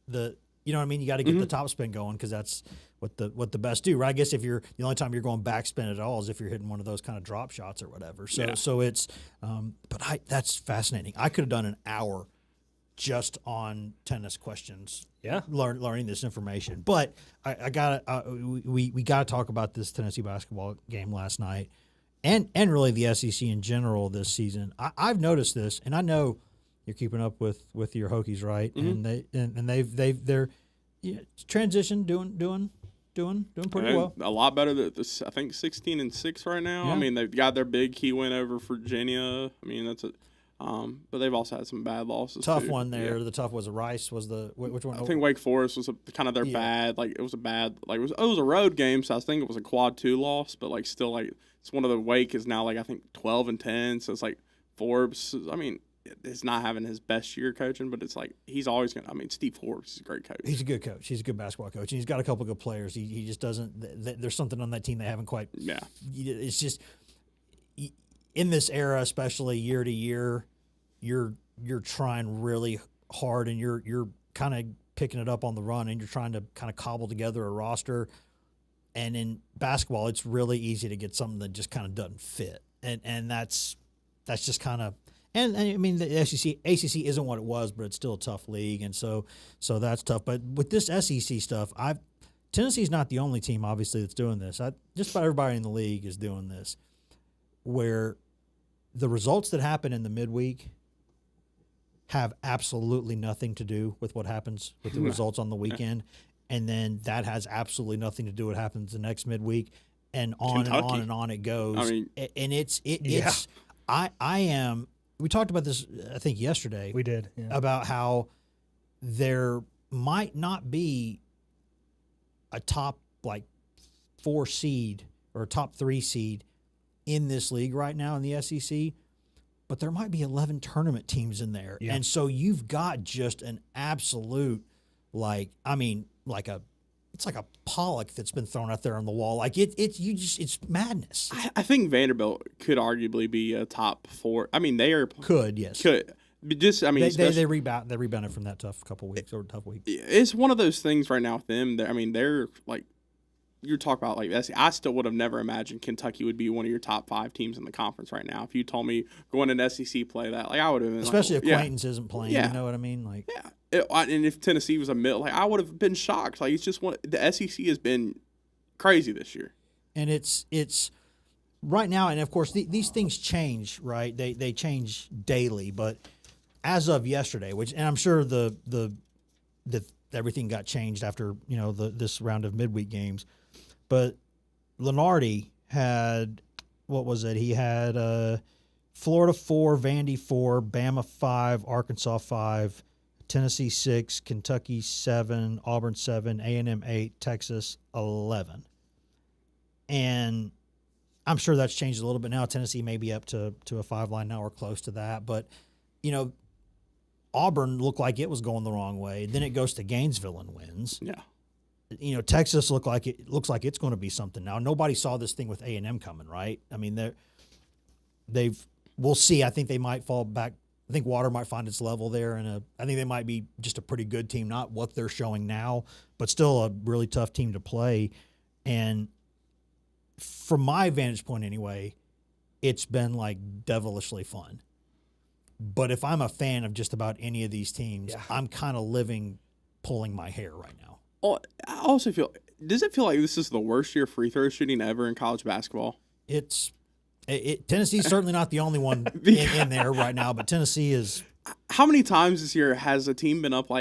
you know what I mean? You got to get the topspin going because that's what the best do, right? I guess if the only time you're going backspin at all is if you're hitting one of those kind of drop shots or whatever. So it's, but that's fascinating. I could have done an hour just on tennis questions. Yeah. Learning this information, but I got we got to talk about this Tennessee basketball game last night, and really the SEC in general this season. I've noticed this, and I know you're keeping up with your Hokies, right? Mm-hmm. And they're transition doing pretty well. A lot better than this. I think 16-6 right now. Yeah. I mean, they've got their big key win over Virginia. I mean, that's but they've also had some bad losses. Tough too. one there. Yeah. The tough was Rice. Was which one? I think Wake Forest was kind of their bad. Like it was a bad. Like it was a road game, so I think it was a quad 2 loss. But like still, like it's one of the Wake is now like I think 12-10. So it's like Forbes. I mean. Is not having his best year coaching, but it's like he's always going to. I mean, Steve Forbes is a great coach. He's a good coach. He's a good basketball coach. And he's got a couple of good players. He just doesn't. There's something on that team they haven't quite. Yeah. It's just in this era, especially year to year, you're trying really hard, and you're kind of picking it up on the run, and you're trying to kind of cobble together a roster. And in basketball, it's really easy to get something that just kind of doesn't fit. And that's just kind of and I mean the ACC isn't what it was, but it's still a tough league, and so that's tough. But with this SEC stuff, Tennessee's not the only team, obviously, that's doing this. Just about everybody in the league is doing this, where the results that happen in the midweek have absolutely nothing to do with what happens with the results on the weekend, and then that has absolutely nothing to do with what happens the next midweek, and on Kentucky. And on and on it goes. I mean, and it's I am. We talked about this, I think, yesterday. We did about how there might not be a top 4 seed or a top 3 seed in this league right now in the SEC, but there might be 11 tournament teams in there. Yeah. And so you've got just an absolute, it's like a Pollock that's been thrown out there on the wall. It's madness. I think Vanderbilt could arguably be a top 4. I mean, they are. Could, yes. Could. Just, I mean, they rebounded from that tough week. It's one of those things right now with them. They're like, you're talking about I still would have never imagined Kentucky would be one of your top 5 teams in the conference right now. If you told me going in SEC play that, I would have been. Especially if Quaintance isn't playing, you know what I mean? And if Tennessee was a middle, I would have been shocked. It's just the SEC has been crazy this year. And it's right now, and of course these things change, right? They change daily, but as of yesterday, and I'm sure the everything got changed after this round of midweek games, but Lenardi had he had Florida 4, Vandy 4, Bama 5, Arkansas 5, Tennessee 6, Kentucky 7, Auburn 7, A&M 8, Texas 11, and I'm sure that's changed a little bit now. Tennessee may be up to a 5 line now or close to that, but Auburn looked like it was going the wrong way. Then it goes to Gainesville and wins. Yeah. Texas looks like it's going to be something now. Nobody saw this thing with A&M coming, right? I mean, we'll see. I think they might fall back. I think Water might find its level there, and I think they might be just a pretty good team, not what they're showing now, but still a really tough team to play. And from my vantage point anyway, it's been devilishly fun. But if I'm a fan of just about any of these teams, I'm kind of pulling my hair right now. Oh, I also does it feel like this is the worst year free throw shooting ever in college basketball? Tennessee's certainly not the only one in there right now, but Tennessee is. How many times this year has a team been up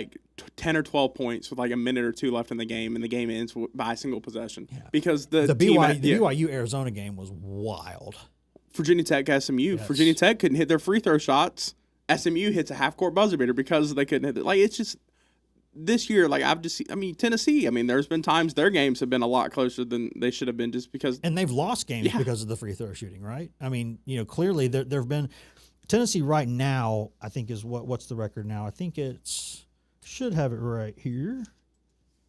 10 or 12 points with a minute or 2 left in the game, and the game ends by a single possession? Yeah. Because the BYU Arizona game was wild. Virginia Tech, SMU. Yes. Virginia Tech couldn't hit their free throw shots. SMU hits a half-court buzzer beater because they couldn't hit it. It's just this year, Tennessee, there's been times their games have been a lot closer than they should have been just because. And they've lost games because of the free throw shooting, right? Clearly there have been – Tennessee right now, I think, is what's the record now? I think should have it right here.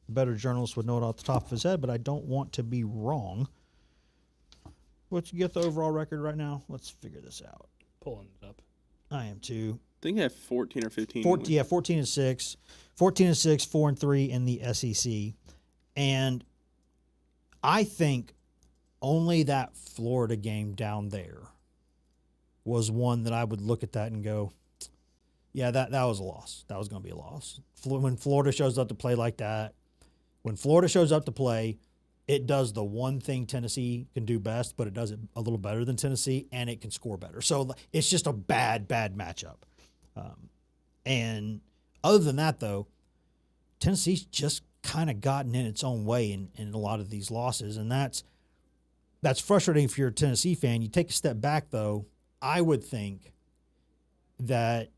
A better journalist would know it off the top of his head, but I don't want to be wrong. What's you get the overall record right now? Let's figure this out. Pulling it up. I am too. I think they have 14 or 15. 14-6. 14-6, 4-3 in the SEC. And I think only that Florida game down there was one that I would look at that and go, yeah, that was a loss. That was going to be a loss. When Florida shows up to play like that, it does the one thing Tennessee can do best, but it does it a little better than Tennessee, and it can score better. So it's just a bad matchup. And other than that, though, Tennessee's just kind of gotten in its own way in a lot of these losses, and that's frustrating if you're a Tennessee fan. You take a step back, though, I would think that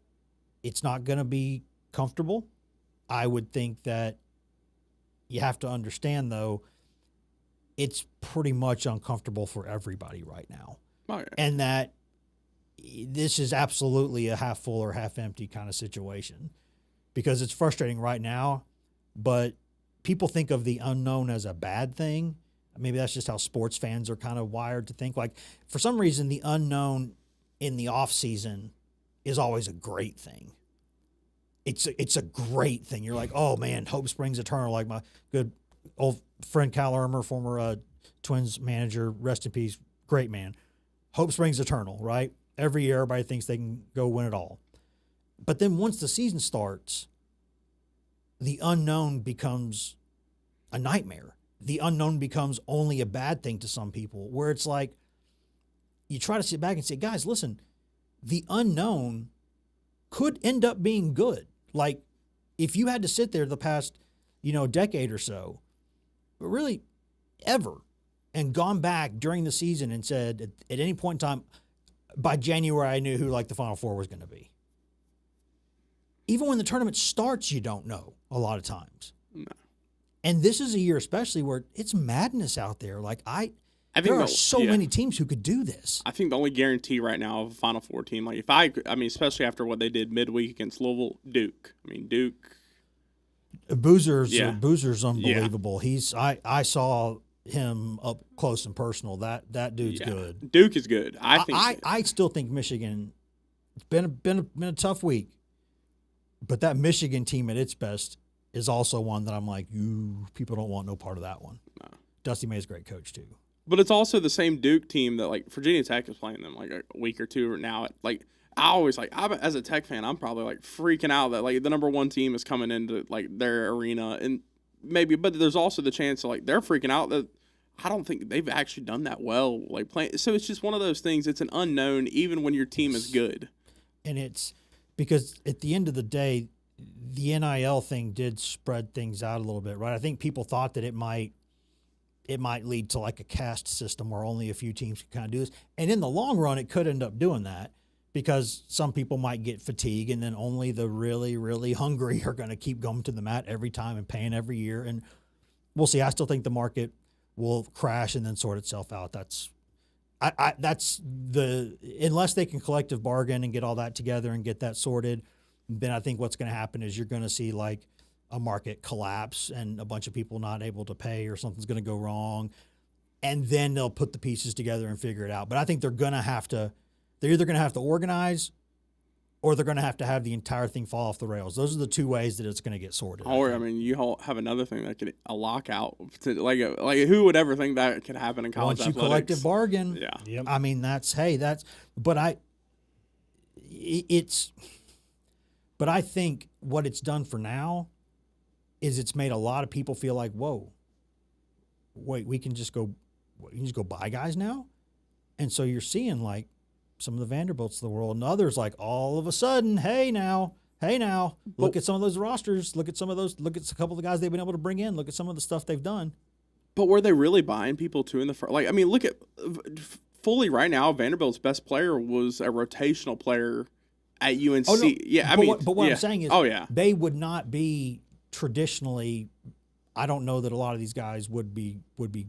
it's not going to be comfortable. I would think that you have to understand, though, it's pretty much uncomfortable for everybody right now. Oh, yeah. And that this is absolutely a half full or half empty kind of situation because it's frustrating right now, but people think of the unknown as a bad thing. Maybe that's just how sports fans are kind of wired to think. For some reason, the unknown in the off season is always a great thing. It's a great thing. You're like, oh man, hope springs eternal. Like my good old friend Cal Irmer, former Twins manager, rest in peace, great man. Hope springs eternal, right? Every year, everybody thinks they can go win it all. But then once the season starts, the unknown becomes a nightmare. The unknown becomes only a bad thing to some people, where it's like you try to sit back and say, guys, listen, the unknown could end up being good. Like if you had to sit there the past, decade or so, really ever, and gone back during the season and said at any point in time, by January, I knew who like the Final Four was going to be. Even when the tournament starts, you don't know a lot of times. No. And this is a year especially where it's madness out there. Like I think there are so many teams who could do this. I think the only guarantee right now of a Final Four team, like especially after what they did midweek against Louisville, Duke. Boozer's unbelievable. Yeah. I saw him up close and personal. That dude's good. Duke is good. I still think Michigan. It's been a tough week, but that Michigan team at its best is also one that I'm like, people don't want no part of that one. No. Dusty May's a great coach too. But it's also the same Duke team that like Virginia Tech is playing them like a week or two now. Like I always as a Tech fan, I'm probably like freaking out that like the number one team is coming into like their arena and but there's also the chance that like they're freaking out that I don't think they've actually done that well like playing. So it's just one of those things. It's an unknown even when your team is good. And it's because at the end of the day, the NIL thing did spread things out a little bit, right? I think people thought that it might lead to like a caste system where only a few teams can kind of do this. And in the long run, it could end up doing that because some people might get fatigued and then only the really, really hungry are going to keep going to the mat every time and paying every year. And we'll see. I still think the market will crash and then sort itself out. Unless they can collective bargain and get all that together and get that sorted, then I think what's going to happen is you're going to see like a market collapse and a bunch of people not able to pay or something's going to go wrong. And then they'll put the pieces together and figure it out. But I think they're either going to have to organize or they're going to have the entire thing fall off the rails. Those are the two ways that it's going to get sorted. Or, you have another thing that could a lockout. Like who would ever think that could happen in college athletics? Once you collective bargain. Yeah. Yep. I mean, but I think what it's done for now is it's made a lot of people feel like, whoa, wait, we can just go buy guys now? And so you're seeing like some of the Vanderbilts of the world and others like all of a sudden, hey now, look at some of those rosters, look at a couple of the guys they've been able to bring in, look at some of the stuff they've done. But were they really buying people too in the front? Like, I mean, look at fully right now, Vanderbilt's best player was a rotational player at UNC. Oh, no. Yeah, but what I'm saying is they would not be traditionally. I don't know that a lot of these guys would be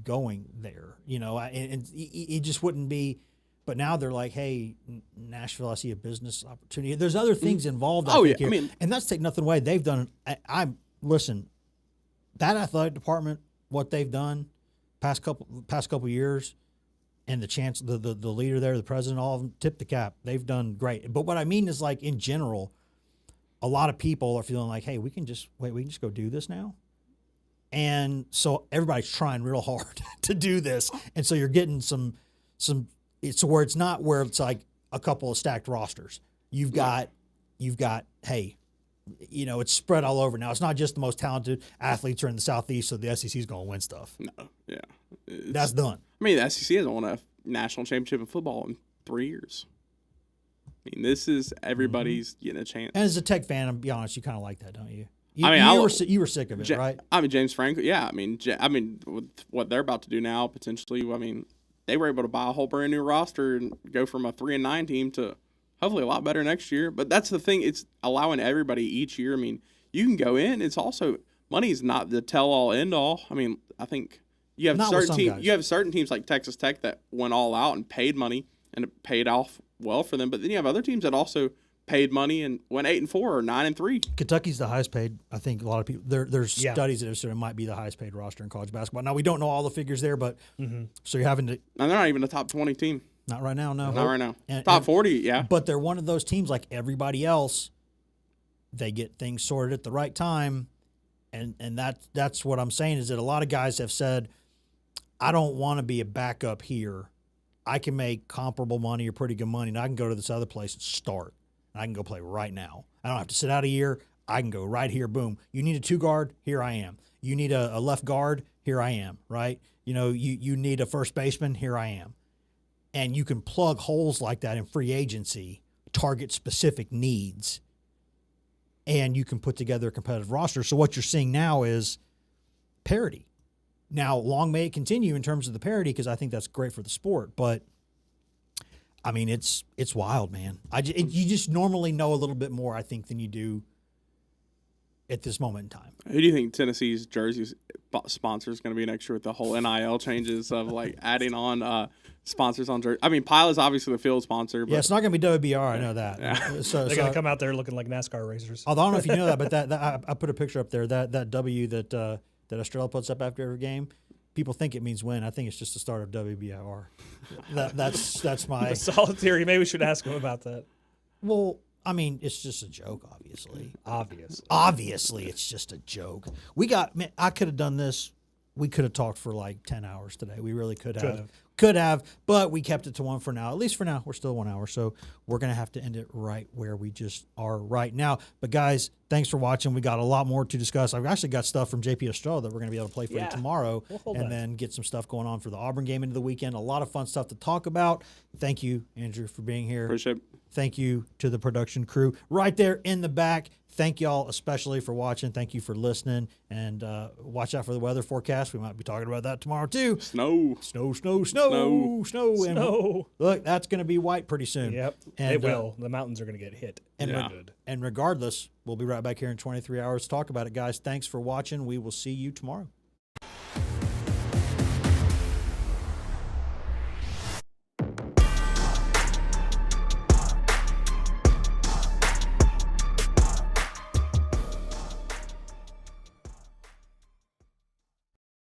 going there, and it just wouldn't be. But now they're like, hey, Nashville, I see a business opportunity. There's other things involved. I think here. And that's take nothing away. They've done. Listen, that athletic department, what they've done, past couple years. And the leader there, the president, all of them, tip the cap. They've done great. But what I mean is, like, in general, a lot of people are feeling like, hey, we can just go do this now. And so everybody's trying real hard to do this. And so you're getting some it's where it's not where it's like a couple of stacked rosters. You've got, hey, it's spread all over now. It's not just the most talented athletes are in the Southeast, so the SEC is going to win stuff. No, yeah. That's done. I mean, the SEC hasn't won a national championship in football in 3 years. I mean, this is everybody's getting a chance. And as a Tech fan, I'll be honest, you kind of like that, don't you? You were sick of it, right? I mean, James Franklin, yeah. I mean, with what they're about to do now, potentially, I mean, they were able to buy a whole brand new roster and go from a 3-9 team to hopefully a lot better next year. But that's the thing; it's allowing everybody each year. I mean, you can go in. It's also money's not the tell-all, end-all. I mean, I think you have certain teams like Texas Tech that went all out and paid money, and it paid off well for them. But then you have other teams that also paid money and went 8-4 or 9-3. Kentucky's the highest paid. I think a lot of people there's studies that have said it might be the highest paid roster in college basketball. Now we don't know all the figures there, but so you're having to. And they're not even a top 20 team. Not right now, no. Not right now. Top 40, yeah. But they're one of those teams like everybody else. They get things sorted at the right time, And that's what I'm saying is that a lot of guys have said, I don't want to be a backup here. I can make comparable money or pretty good money, and I can go to this other place and start. I can go play right now. I don't have to sit out a year. I can go right here, boom. You need a 2-guard? Here I am. You need a left guard? Here I am, right? You need a first baseman? Here I am. And you can plug holes like that in free agency, target specific needs, and you can put together a competitive roster. So what you're seeing now is parity. Now, long may it continue in terms of the parity because I think that's great for the sport. But, I mean, it's wild, man. You just normally know a little bit more, I think, than you do at this moment in time. Who do you think Tennessee's jersey sponsor is going to be next year with the whole NIL changes of, like, adding on sponsors on jersey? I mean, Pilot's obviously the field sponsor. But, yeah, it's not going to be WBR. I know that. Yeah. They're going to come out there looking like NASCAR racers. Although I don't know if you know that, but I put a picture up there. That W that Estrella puts up after every game, people think it means win. I think it's just the start of WBR. That's my solid theory. Maybe we should ask him about that. Well, I mean, it's just a joke, obviously. Obviously, it's just a joke. I could have done this. We could have talked for like 10 hours today. We really could have, but we kept it to 1 for now. At least for now, we're still 1 hour. So we're going to have to end it right where we just are right now. But guys, thanks for watching. We got a lot more to discuss. I've actually got stuff from JP Estrella that we're going to be able to play for you tomorrow, and then get some stuff going on for the Auburn game into the weekend. A lot of fun stuff to talk about. Thank you, Andrew, for being here. Appreciate it. Thank you to the production crew right there in the back. Thank y'all especially for watching. Thank you for listening. And watch out for the weather forecast. We might be talking about that tomorrow too. Snow. And look, that's going to be white pretty soon. Yep, and, it will. The mountains are going to get hit. And regardless, we'll be right back here in 23 hours to talk about it, guys. Thanks for watching. We will see you tomorrow.